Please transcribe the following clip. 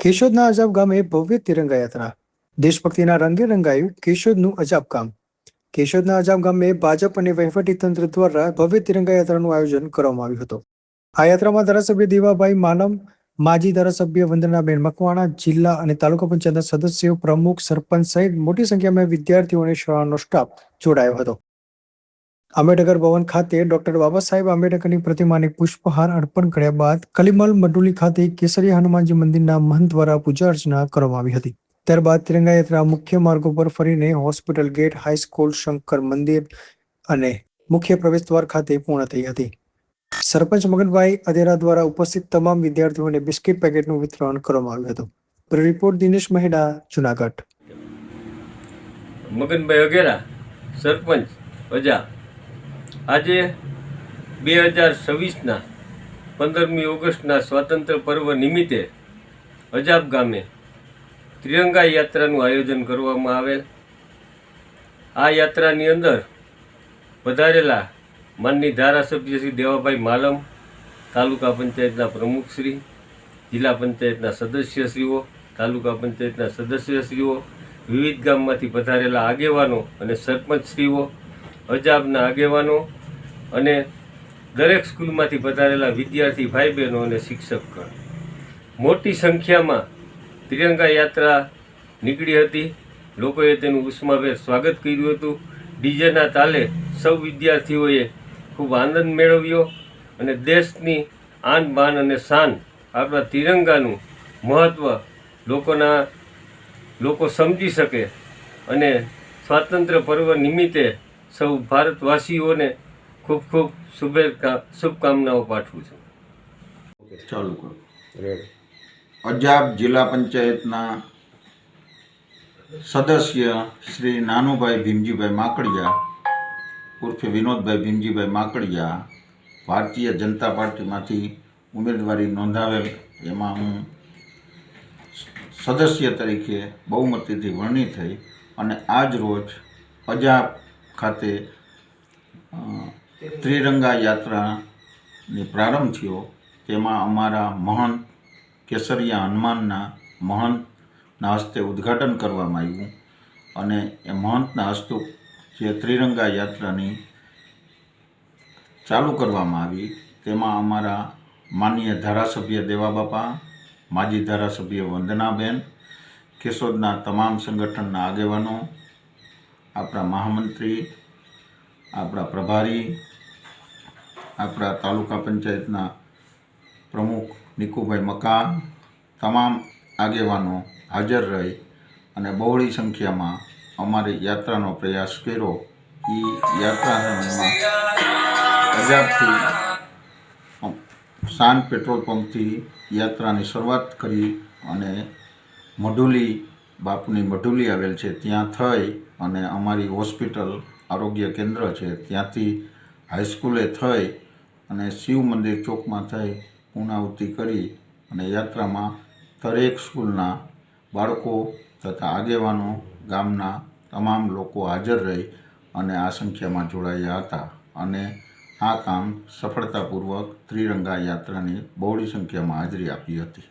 કેશોદના અજાબ ગામે ભવ્ય તિરંગા યાત્રા. દેશભક્તિના રંગે રંગાયું કેશોદનું અજાબ ગામ. કેશોદના અજાબ ગામે ભાજપ અને વહીવટીતંત્ર દ્વારા ભવ્ય તિરંગા યાત્રાનું આયોજન કરવામાં આવ્યું હતું. આ યાત્રામાં ધારાસભ્ય દેવાભાઈ માલમ, માજી ધારાસભ્ય વંદનાબેન મકવાણા, જિલ્લા અને તાલુકા પંચાયતના સદસ્યો, પ્રમુખ, સરપંચ સહિત મોટી સંખ્યામાં વિદ્યાર્થીઓ અને શાળાનો સ્ટાફ જોડાયો હતો. આંબેડકર ભવન ખાતે ડોક્ટર બાબા સાહેબ આંબેડકરની પ્રતિમાને પુષ્પહાર અર્પણ કર્યા બાદ કલીમલ મડુલી ખાતે કેસરિયા હનુમાનજી મંદિરના મહંત દ્વારા પૂજા અર્ચના કરવામાં આવી હતી. ત્યારબાદ તિરંગા યાત્રા મુખ્ય માર્ગો પર ફરીને હોસ્પિટલ ગેટ, હાઈસ્કૂલ, શંકર મંદિર અને મુખ્ય પ્રવેશદ્વાર ખાતે પૂર્ણ થઈ હતી. સરપંચ મગનભાઈ અદેરા દ્વારા ઉપસ્થિત તમામ વિદ્યાર્થીઓને બિસ્કિટ પેકેટનું વિતરણ કરવામાં આવ્યું હતું. રિપોર્ટ દિનેશ મહેડા, જુનાગઢ. મગનભાઈ અગેરા, સરપંચ અજા. આજે 2026ના 15મી ઓગસ્ટના સ્વાતંત્ર્ય પર્વ નિમિત્તે અજાબ ગામે ત્રિરંગા યાત્રાનું આયોજન કરવામાં આવેલ. આ યાત્રાની અંદર પધારેલા માનની ધારાસભ્ય શ્રી દેવાભાઈ માલમ, તાલુકા પંચાયતના પ્રમુખશ્રી, જિલ્લા પંચાયતના સદસ્યશ્રીઓ, તાલુકા પંચાયતના સદસ્યશ્રીઓ, વિવિધ ગામમાંથી પધારેલા આગેવાનો અને સરપંચશ્રીઓ, અજાબના આગેવાનો અને દરેક સ્કૂલમાંથી પધારેલા વિદ્યાર્થી ભાઈ બહેનો અને શિક્ષકગણ મોટી સંખ્યામાં ત્રિરંગા યાત્રા નીકળી હતી. લોકોએ તેનું ઉષ્માભેર સ્વાગત કર્યું હતું. ડીજેના તાલે સૌ વિદ્યાર્થીઓએ ખૂબ આનંદ મેળવ્યો અને દેશની આન બાન અને શાન આપણા તિરંગાનું મહત્ત્વ લોકો સમજી શકે અને સ્વાતંત્ર્ય પર્વ નિમિત્તે સૌ ભારતવાસીઓને ખૂબ ખૂબ શુભકામનાઓ પાઠવું છું. ચાલુ કરો. અજાબ જિલ્લા પંચાયતના સદસ્ય શ્રી નાનુભાઈ ભીમજીભાઈ માકડિયા ઉર્ફે વિનોદભાઈ ભીમજીભાઈ માકડિયા ભારતીય જનતા પાર્ટીમાંથી ઉમેદવારી નોંધાવેલ. એમાં હું સદસ્ય તરીકે બહુમતીથી વરણી થઈ અને આજ રોજ અજાબ ખાતે ત્રિરંગા યાત્રાની પ્રારંભ થયો. તેમાં અમારા મહંત કેસરિયા હનુમાનના મહંતના હસ્તે ઉદ્ઘાટન કરવામાં આવ્યું અને એ મહંતના હસ્તે જે ત્રિરંગા યાત્રાની ચાલુ કરવામાં આવી તેમાં અમારા માનનીય ધારાસભ્ય દેવાબાપા, માજી ધારાસભ્ય વંદનાબેન, કેશોદના તમામ સંગઠનના આગેવાનો, આપણા મહામંત્રી, આપણા પ્રભારી, આપણા તાલુકા પંચાયતના પ્રમુખ નિકુભાઈ મકા, તમામ આગેવાનો હાજર રહી અને બહોળી સંખ્યામાં અમારી યાત્રાનો પ્રયાસ કર્યો. એ યાત્રામાં અજાબથી શાન પેટ્રોલ પંપથી યાત્રાની શરૂઆત કરી અને મઢુલી, બાપુની મઢુલી આવેલ છે ત્યાં થઈ અને અમારી હોસ્પિટલ, આરોગ્ય કેન્દ્ર છે ત્યાંથી હાઈસ્કૂલે થઈ અને શિવ મંદિર ચોકમાં થઈ પૂર્ણાહુતિ કરી અને યાત્રામાં દરેક સ્કૂલના બાળકો તથા આગેવાનો, ગામના તમામ લોકો હાજર રહી અને આ સંખ્યામાં જોડાયા હતા અને આ કામ સફળતાપૂર્વક ત્રિરંગા યાત્રાની બહોળી સંખ્યામાં હાજરી આપી હતી.